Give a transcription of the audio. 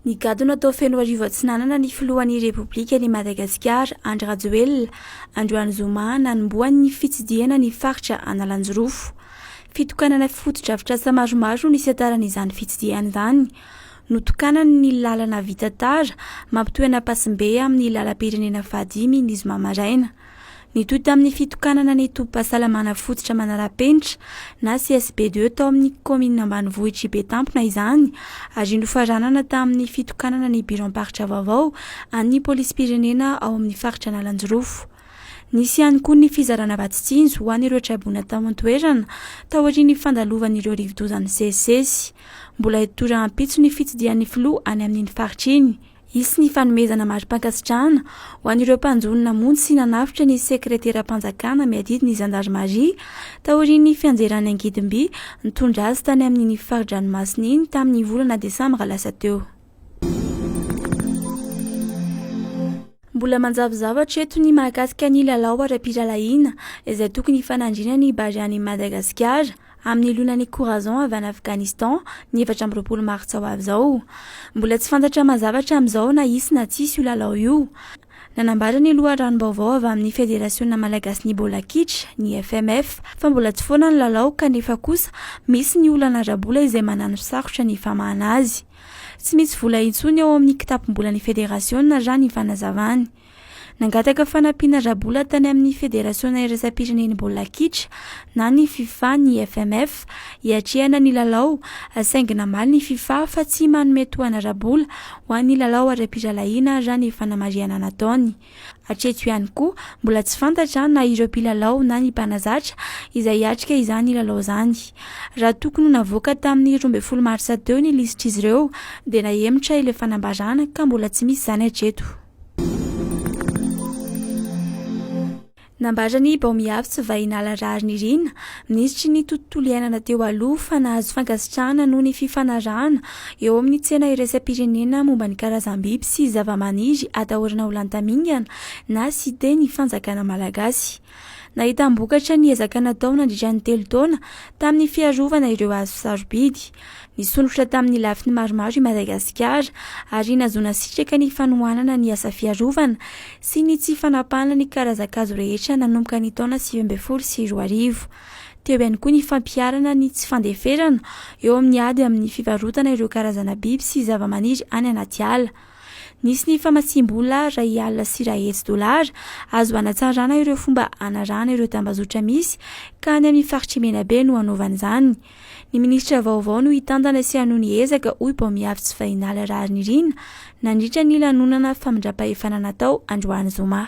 Ny gadona atao feno arivo atsinanana ny filohan'ny Repoblika ny Madagasikara, Andry Rajoelina, Androany Zoma nanomboany ny fitsidihana ny faritra Analanjorofo. Fitokanana foto-drafitr'asa maromaro nisy ataran'izany fitsidihana izany. Notokanany ny lalana vita tara mampitoena Pasimbe amin'ny lalam-pirenena fahadimy ny zoma maraina. Nitoy tamin'ny fitokanana ny tobim-pahasalamana fototra manara-penitra na CSB2 tao amin'ny komina ambanivohitra Betampona izany, ary nofaranana tamin'ny fitokanana ny biram-paritra vaovao an'ny polisy-pirenena ao amin'ny faritra Analanjorofo. Nisy ihany koa ny fizarana vatitsinjo ho an'ireo trabona tao an-toerana tao aorian'ny fandalovan'ireo rivodozan'ny sesesy. Mbola hitora ampitso ny fitsidihan'ny filoha any amin'ny faritra iny. Isy ny fanomezana mari-pankasitrahana ho an'ireo mpanjonona mony sy nanafitra ny sekretera-panjakana miadidi ny zandarmaria tao aorian'ny fianjerany Angidimby nitondra azy tany amin'ny faridranomasina iny tamin'ny volana Desambra lasa teo. Mbola manjavozavatra eto ny mahakasika ny lalao ara-piralahiana izay tokony hifanandrina ny Bariany Madagasikara amin'ny lonan'ny Corazon avy any Afghanistan ny 7 Martsa ho avy izao. Mbola tsy fantatra mazavatra amin'izao na isy na tsisy io lalao io. Nanambara ny loharanom-baovao avy amin'ny Federasiona Malagasy ny Baolina Kitra, ny FMF, fa mbola tsy foana ny lalao kanefa kosa misy ny olana ara-bola izay manano sarotra ny famahana azy. Tsy misy vola intsony ao amin'ny kitapom-bola ny Federasiona raha ny fanazavany. Nangataka fanampiana ara-bola tany amin'ny Federasiona Iraisam-pirenen'ny Baolina Kitra na ny FIFA ny FMF hiatrehana ny lalao, saingy namaly ny FIFA fa tsy manome tohana ara-bola ho an'ny lalao ara-piralahiana raha ny fanamariana nataony. Hatreto ihany koa mbola tsy fantatra na ireo mpilalao na ny mpanazatra izay hiatrika izany lalao izany. Raha tokony navoaka tamin'ny 12 Martsa teo ny lisitra izy ireo dia nahemitra ilay fanambarana ka mbola tsy misy izany hatreto. Nambarany Baomiavy Vainala Rarinirina, minisitry ny tontolo iainana teo aloha fa nahazo fankasitrahana noho ny fifanarahana eo amin'ny tsena iraisam-pirenena momba ny karazam-biby sy zava-maniry atahorana ho lantamingana na site ny fanjakana malagasy. Nahita mbokatra ny ezaka natao nandritra ny 3 taona tamin'ny fiarovana ireo hazo sarobidy. Nisolotra tamin'ny lafiny maromaro i Madagasikara ary nazona sitraka ny fanohanana ny asa fiarovana sy ny tsy fanapahana ny karazan-kazo rehetra nanomboka ny taona 2012. Teo ihany koa ny fampiarana ny tsy fandeferana eo amin'ny ady amin'ny fivarotana ireo karazana biby sy zava-maniry any anaty ala. Nisy ny famatsiam-bola R1 sy $100 azo hanatsarana ireo fomba anarahana ireo tambazotra misy ka any amin'ny faritra Menabe no hanaovana izany. Ny ministra vaovao no hitantana sy hanohy ezaka hoy Baomiavy Vainala Rarinirina nandritra ny lanonana famindram-pahefanana natao androany Zoma.